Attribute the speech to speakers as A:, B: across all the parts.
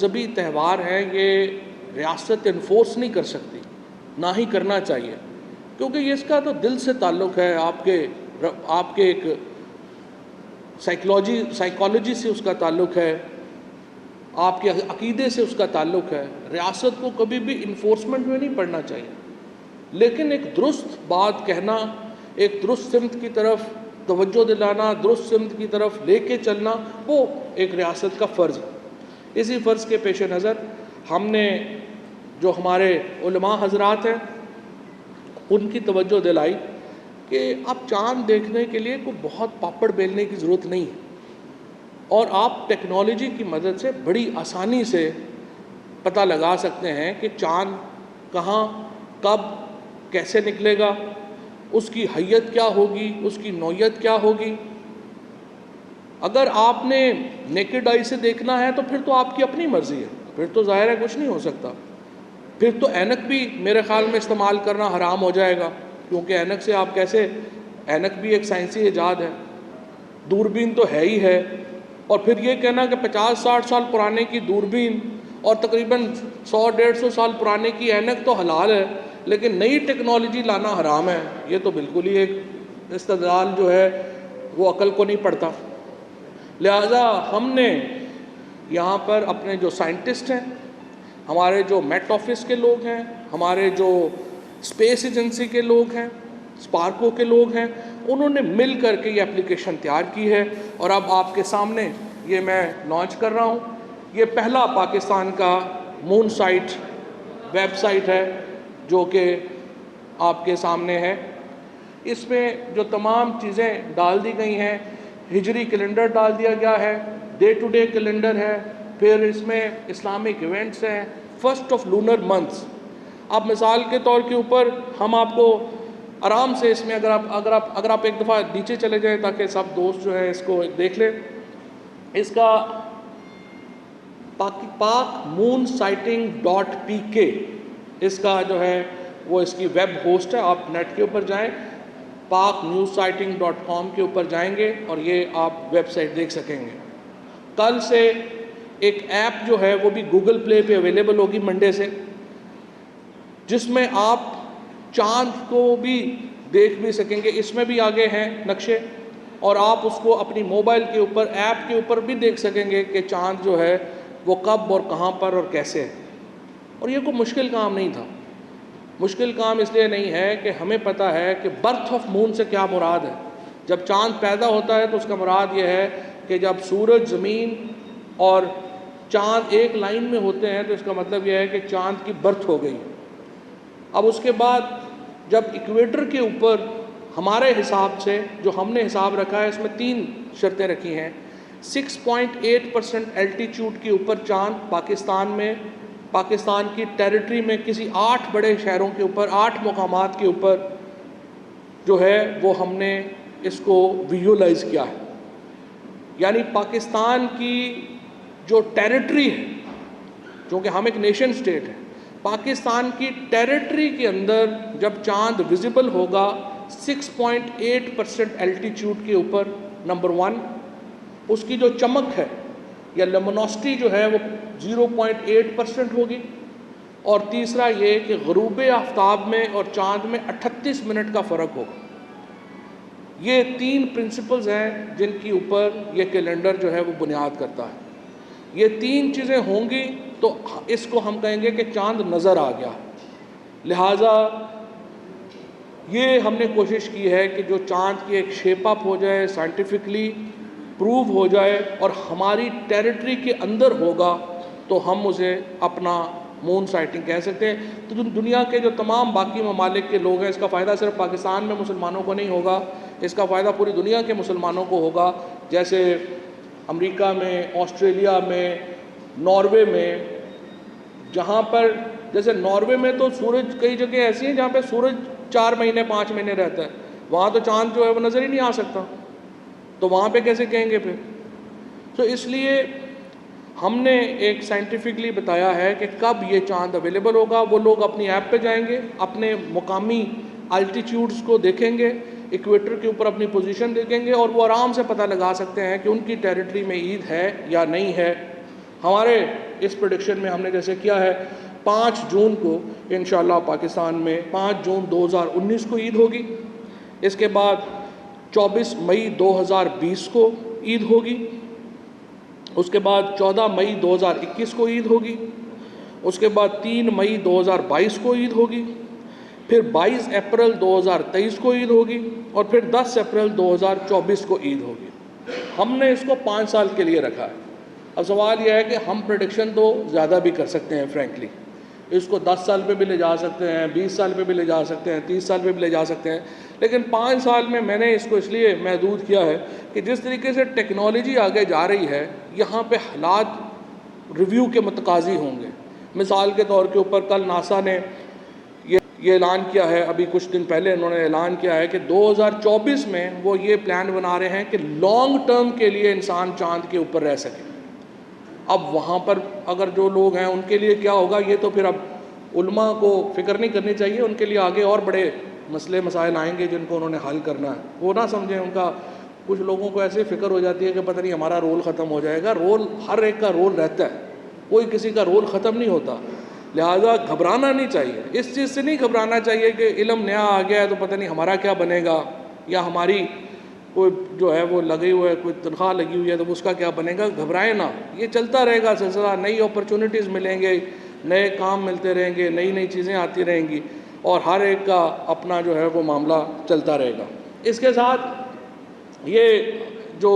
A: मज़हबी त्यौहार हैं, ये रियासत इन्फोर्स नहीं कर सकती, ना ही करना चाहिए, क्योंकि ये इसका तो दिल से ताल्लुक़ है, आपके एक साइकोलॉजी से उसका ताल्लुक़ है, आपके अक़ीदे से उसका ताल्लुक़ है। रियासत को कभी भी इन्फोर्समेंट में नहीं पड़ना चाहिए, लेकिन एक दुरुस्त बात कहना, एक दुरुस्त सिमत की तरफ तवज्जो दिलाना, दुरुस्त सिमत की तरफ लेके चलना, वो एक रियासत का फ़र्ज़ है। इसी फ़र्ज़ के पेश नज़र हमने जो हमारे उलमा हज़रात हैं उनकी तवज्जो दिलाई कि अब चाँद देखने के लिए कोई बहुत पापड़ बेलने की ज़रूरत नहीं है, और आप टेक्नोलॉजी की मदद से बड़ी आसानी से पता लगा सकते हैं कि चाँद कहाँ, कब, कैसे निकलेगा, उसकी हैयत क्या होगी, उसकी नौयत क्या होगी। अगर आपने नेकेड आई से देखना है तो फिर तो आपकी अपनी मर्ज़ी है, फिर तो ज़ाहिर है कुछ नहीं हो सकता। फिर तो ऐनक भी मेरे ख़्याल में इस्तेमाल करना हराम हो जाएगा, क्योंकि ऐनक से आप कैसे, ऐनक भी एक साइंसी ईजाद है, दूरबीन तो है ही है, और फिर ये कहना कि 50-60 साल पुराने की दूरबीन और तकरीबन 100-150 साल पुराने की ऐनक तो हलाल है, लेकिन नई टेक्नोलॉजी लाना हराम है, ये तो बिल्कुल ही एक इस्तदलाल जो है वो अकल को नहीं पड़ता। लिहाजा हमने यहाँ पर अपने जो साइंटिस्ट हैं, हमारे जो मेट ऑफिस के लोग हैं, हमारे जो स्पेस एजेंसी के लोग हैं, स्पार्को के लोग हैं, उन्होंने मिल कर के ये एप्लीकेशन तैयार की है, और अब आपके सामने ये मैं लॉन्च कर रहा हूँ। ये पहला पाकिस्तान का मून साइट वेबसाइट है जो कि आपके सामने है। इसमें जो तमाम चीज़ें डाल दी गई हैं, हिजरी कैलेंडर डाल दिया गया है, डे टू डे कैलेंडर है, फिर इसमें इस्लामिक इवेंट्स हैं, फर्स्ट ऑफ लूनर मंथ्स। अब मिसाल के तौर के ऊपर हम आपको आराम से इसमें अगर आप एक दफ़ा नीचे चले जाएं ताकि सब दोस्त जो है इसको देख लें। इसका पाक मून साइटिंग .pk इसका जो है वो इसकी वेब होस्ट है। आप नेट के ऊपर जाएं, paknewsighting.com के ऊपर जाएंगे और ये आप वेबसाइट देख सकेंगे। कल से एक ऐप जो है वो भी गूगल प्ले पे अवेलेबल होगी मंडे से, जिसमें आप चाँद को भी देख भी सकेंगे। इसमें भी आगे हैं नक्शे, और आप उसको अपनी मोबाइल के ऊपर, ऐप के ऊपर भी देख सकेंगे कि चाँद जो है वो कब और कहाँ पर और कैसे है। और ये कोई मुश्किल काम नहीं था। मुश्किल काम इसलिए नहीं है कि हमें पता है कि बर्थ ऑफ मून से क्या मुराद है। जब चाँद पैदा होता है तो उसका मुराद ये है कि जब सूरज, ज़मीन और चाँद एक लाइन में होते हैं तो इसका मतलब यह है कि चाँद की बर्थ हो गई। अब उसके बाद जब इक्वेटर के ऊपर हमारे हिसाब से जो हमने हिसाब रखा है, इसमें 3 शर्तें रखी हैं। 6.8% एल्टीट्यूड के ऊपर चाँद पाकिस्तान में, पाकिस्तान की टेरिटरी में किसी 8 बड़े शहरों के ऊपर, 8 मुकामात के ऊपर जो है वो हमने इसको विजुअलाइज़ किया है। यानी पाकिस्तान की जो टेरिटरी है, क्योंकि हम एक नेशन स्टेट है, पाकिस्तान की टेरिटरी के अंदर जब चाँद विजिबल होगा 6.8% एल्टीट्यूड के ऊपर, नंबर 1, उसकी जो चमक है या लुमिनोसिटी जो है वो 0.8% होगी, और तीसरा ये कि ग़ुरूब आफ्ताब में और चाँद में 38 मिनट का फ़र्क होगा। ये 3 प्रिंसिपल्स हैं जिनके ऊपर ये कैलेंडर जो है वो बुनियाद करता है। ये 3 चीज़ें होंगी तो इसको हम कहेंगे कि चाँद नज़र आ गया। लिहाजा ये हमने कोशिश की है कि जो चाँद की एक शेप अप हो जाए, साइंटिफिकली प्रूव हो जाए और हमारी टेरिटरी के अंदर होगा तो हम उसे अपना मून साइटिंग कह सकते हैं। तो दुनिया के जो तमाम बाकी ममालिक के लोग हैं, इसका फ़ायदा सिर्फ पाकिस्तान में मुसलमानों को नहीं होगा, इसका फ़ायदा पूरी दुनिया के मुसलमानों को होगा। जैसे अमेरिका में, ऑस्ट्रेलिया में, नॉर्वे में, जहाँ पर जैसे नॉर्वे में तो सूरज, कई जगह ऐसी हैं जहाँ पे सूरज 4 महीने 5 महीने रहता है, वहाँ तो चाँद जो है वो नज़र ही नहीं आ सकता, तो वहाँ पे कैसे कहेंगे फिर। तो इसलिए हमने एक साइंटिफिकली बताया है कि कब ये चाँद अवेलेबल होगा। वो लोग अपनी ऐप पे जाएंगे, अपने मुकामी अल्टीट्यूड्स को देखेंगे, इक्वेटर के ऊपर अपनी पोजीशन देखेंगे, और वो आराम से पता लगा सकते हैं कि उनकी टेरिटरी में ईद है या नहीं है। हमारे इस प्रेडिक्शन में हमने जैसे किया है 5 जून को इंशाल्लाह पाकिस्तान में 5 जून 2019 को ईद होगी। इसके बाद 24 मई 2020 को ईद होगी। उसके बाद 14 मई 2021 को ईद होगी। उसके बाद 3 मई 2022 को ईद होगी। फिर 22 अप्रैल 2023 को ईद होगी और फिर 10 अप्रैल 2024 को ईद होगी। हमने इसको 5 साल के लिए रखा है। अब सवाल यह है कि हम प्रेडिक्शन तो ज़्यादा भी कर सकते हैं फ्रैंकली, इसको 10 साल पे भी ले जा सकते हैं, 20 साल पे भी ले जा सकते हैं, 30 साल पे भी ले जा सकते हैं, लेकिन 5 साल में मैंने इसको इसलिए महदूद किया है कि जिस तरीके से टेक्नोलॉजी आगे जा रही है यहाँ पे हालात रिव्यू के मुतकाज़ी होंगे। मिसाल के तौर के ऊपर कल नासा ने ये ऐलान किया है, अभी कुछ दिन पहले उन्होंने ऐलान किया है कि 2024 में वो ये प्लान बना रहे हैं कि लॉन्ग टर्म के लिए इंसान चांद के ऊपर रह सके। अब वहाँ पर अगर जो लोग हैं उनके लिए क्या होगा, ये तो फिर अब उलमा को फ़िक्र नहीं करनी चाहिए, उनके लिए आगे और बड़े मसले मसाइल आएंगे जिनको उन्होंने हल करना है। वो ना समझें, उनका कुछ लोगों को ऐसे फ़िक्र हो जाती है कि पता नहीं हमारा रोल ख़त्म हो जाएगा। रोल, हर एक का रोल रहता है, कोई किसी का रोल ख़त्म नहीं होता, लिहाजा घबराना नहीं चाहिए। इस चीज़ से नहीं घबराना चाहिए कि इल्म नया आ गया है तो पता नहीं हमारा क्या बनेगा, या हमारी कोई जो है वो लगी हुई है, कोई तनख्वाह लगी हुई है तो उसका क्या बनेगा। घबराएं ना, ये चलता रहेगा सिलसिला, नई अपॉर्चुनिटीज़ मिलेंगे, नए काम मिलते रहेंगे, नई नई चीज़ें आती रहेंगी और हर एक का अपना जो है वो मामला चलता रहेगा। इसके साथ ये जो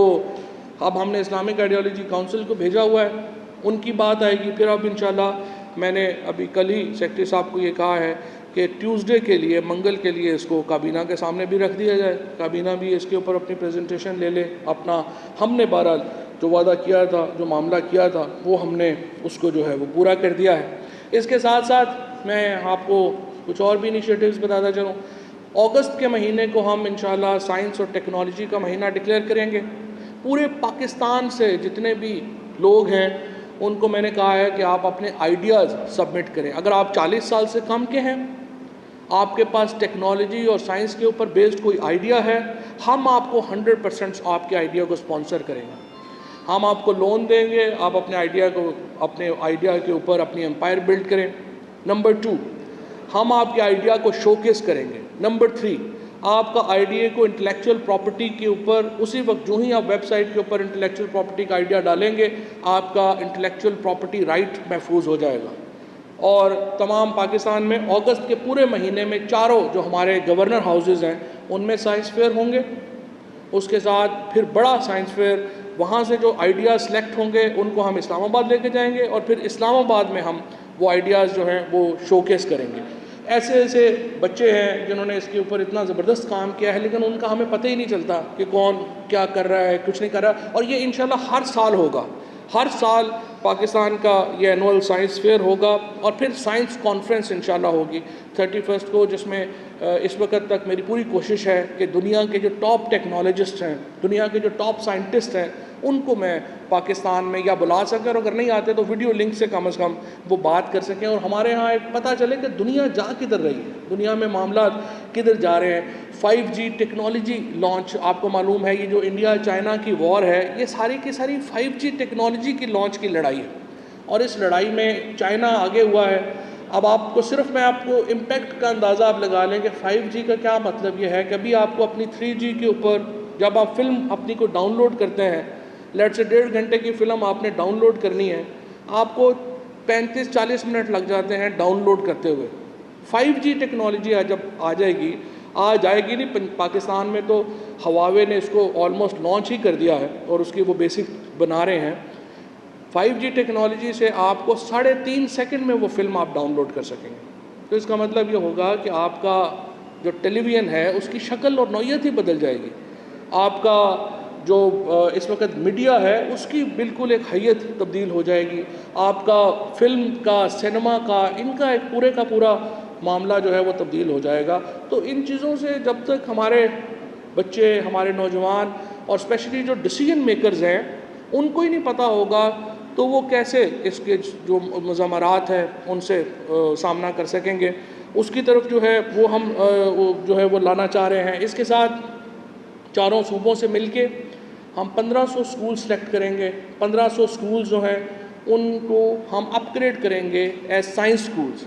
A: अब हमने इस्लामिक आइडियोलॉजी काउंसिल को भेजा हुआ है उनकी बात आएगी। फिर अब इंशाल्लाह मैंने अभी कल ही सेक्रेटरी साहब को ये कहा है कि ट्यूसडे के लिए, मंगल के लिए इसको काबीना के सामने भी रख दिया जाए, काबीना भी इसके ऊपर अपनी प्रेजेंटेशन ले ले अपना। हमने बहरहाल जो वादा किया था, जो मामला किया था, वो हमने उसको जो है वो पूरा कर दिया है। इसके साथ साथ मैं आपको कुछ और भी इनिशिएटिव्स बताता चलूँ। अगस्त के महीने को हम इंशाल्लाह साइंस और टेक्नोलॉजी का महीना डिक्लेयर करेंगे। पूरे पाकिस्तान से जितने भी लोग हैं उनको मैंने कहा है कि आप अपने आइडियाज़ सबमिट करें। अगर आप 40 साल से कम के हैं, आपके पास टेक्नोलॉजी और साइंस के ऊपर बेस्ड कोई आइडिया है, हम आपको 100% आपके आइडिया को स्पॉन्सर करेंगे। हम आपको लोन देंगे, आप अपने आइडिया के ऊपर अपनी एम्पायर बिल्ड करें। नंबर 2, हम आपके आइडिया को शोकेस करेंगे। नंबर 3, आपका आइडिया को इंटेलेक्चुअल प्रॉपर्टी के ऊपर उसी वक्त जो ही आप वेबसाइट के ऊपर इंटेलेक्चुअल प्रॉपर्टी का आइडिया डालेंगे, आपका इंटेलेक्चुअल प्रॉपर्टी राइट महफूज हो जाएगा। और तमाम पाकिस्तान में अगस्त के पूरे महीने में चारों जो हमारे गवर्नर हाउसेज़ हैं उनमें साइंस फेयर होंगे। उसके साथ फिर बड़ा साइंस फेयर, वहाँ से जो आइडियाज़ सेलेक्ट होंगे उनको हम इस्लामाबाद लेके जाएंगे और फिर इस्लामाबाद में हम वो आइडियाज़ जो हैं वो शोकेस करेंगे। ऐसे ऐसे बच्चे हैं जिन्होंने इसके ऊपर इतना ज़बरदस्त काम किया है, लेकिन उनका हमें पता ही नहीं चलता कि कौन क्या कर रहा है, कुछ नहीं कर रहा। और ये इंशाल्लाह हर साल होगा, हर साल पाकिस्तान का ये एनुअल साइंस फेयर होगा और फिर साइंस कॉन्फ्रेंस इंशाल्लाह होगी 31 को, जिसमें इस वक्त तक मेरी पूरी कोशिश है कि दुनिया के जो टॉप टेक्नोलॉजिस्ट हैं, दुनिया के जो टॉप साइंटिस्ट हैं, उनको मैं पाकिस्तान में या बुला सकें और अगर नहीं आते तो वीडियो लिंक से कम वो बात कर सकें और हमारे यहाँ एक पता चले कि दुनिया जा किधर रही है, दुनिया में मामला किधर जा रहे हैं। 5G टेक्नोलॉजी लॉन्च, आपको मालूम है ये जो इंडिया चाइना की वॉर है, ये सारी की सारी 5G टेक्नोलॉजी की लॉन्च की लड़ाई है और इस लड़ाई में चाइना आगे हुआ है। अब आपको सिर्फ मैं आपको इम्पैक्ट का अंदाज़ा आप लगा लें कि 5G का क्या मतलब ये है। कभी आपको अपनी 3G के ऊपर जब आप फिल्म अपनी को डाउनलोड करते हैं, लेट से 1.5 घंटे की फ़िल्म आपने डाउनलोड करनी है, आपको 35-40 मिनट लग जाते हैं डाउनलोड करते हुए। 5G टेक्नोलॉजी जब आ जाएगी नहीं, पाकिस्तान में तो हवावे ने इसको ऑलमोस्ट लॉन्च ही कर दिया है और उसकी वो बेसिक बना रहे हैं। 5G टेक्नोलॉजी से आपको 3.5 सेकंड में वो फिल्म आप डाउनलोड कर सकेंगे। तो इसका मतलब ये होगा कि आपका जो टेलीविज़न है उसकी शक्ल और नौइयत ही बदल जाएगी। आपका जो इस वक्त मीडिया है उसकी बिल्कुल एक हैयत तब्दील हो जाएगी। आपका फिल्म का, सिनेमा का, इनका एक पूरे का पूरा मामला जो है वो तब्दील हो जाएगा। तो इन चीज़ों से जब तक हमारे बच्चे, हमारे नौजवान और स्पेशली जो डिसीजन मेकर्स हैं उनको ही नहीं पता होगा तो वो कैसे इसके जो मज़ामरात हैं उनसे सामना कर सकेंगे। उसकी तरफ जो है वो हम जो है वो लाना चाह रहे हैं। इसके साथ चारों सूबों से मिलके हम 1500 स्कूल सेलेक्ट करेंगे। 1500 स्कूल जो हैं उनको हम अपग्रेड करेंगे as science schools,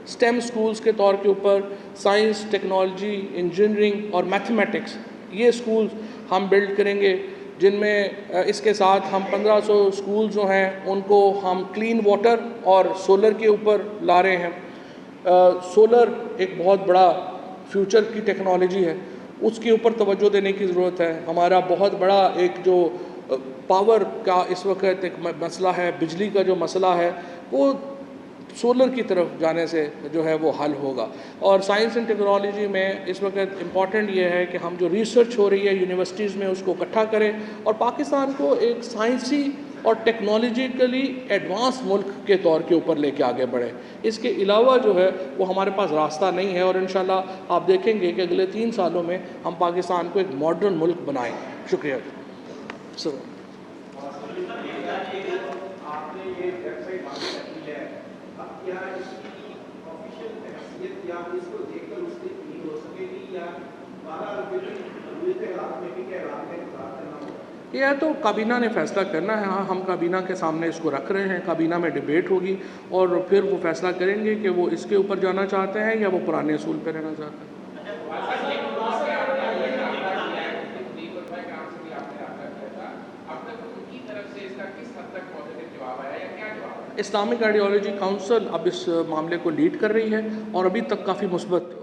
A: STEM schools के तौर के ऊपर। साइंस, टेक्नोलॉजी, इंजीनियरिंग और मैथमेटिक्स, ये स्कूल्स हम बिल्ड करेंगे, जिनमें इसके साथ हम 1500 स्कूल जो हैं उनको हम क्लीन वाटर और सोलर के ऊपर ला रहे हैं। सोलर एक बहुत बड़ा फ्यूचर की टेक्नोलॉजी है, उसके ऊपर तवज्जो देने की ज़रूरत है। हमारा बहुत बड़ा एक जो पावर का इस वक्त एक मसला है, बिजली का जो मसला है, वो सोलर की तरफ जाने से जो है वो हल होगा। और साइंस एंड टेक्नोलॉजी में इस वक्त इम्पॉर्टेंट ये है कि हम जो रिसर्च हो रही है यूनिवर्सिटीज़ में उसको इकट्ठा करें और पाकिस्तान को एक साइंसी और टेक्नोलॉजिकली एडवांस मुल्क के तौर के ऊपर लेके आगे बढ़े। इसके अलावा जो है वो हमारे पास रास्ता नहीं है, और इंशाल्लाह आप देखेंगे कि अगले 3 सालों में हम पाकिस्तान को एक मॉडर्न मुल्क बनाएंगे। शुक्रिया सर। यह तो काबीना ने फैसला करना है। हाँ, हम काबीना के सामने इसको रख रहे हैं, काबीना में डिबेट होगी और फिर वो फैसला करेंगे कि वो इसके ऊपर जाना चाहते हैं या वो पुराने असूल पर रहना चाहते हैं। इस्लामिक आइडियोलॉजी काउंसिल अब इस मामले को लीड कर रही है और अभी तक काफ़ी मुस्बत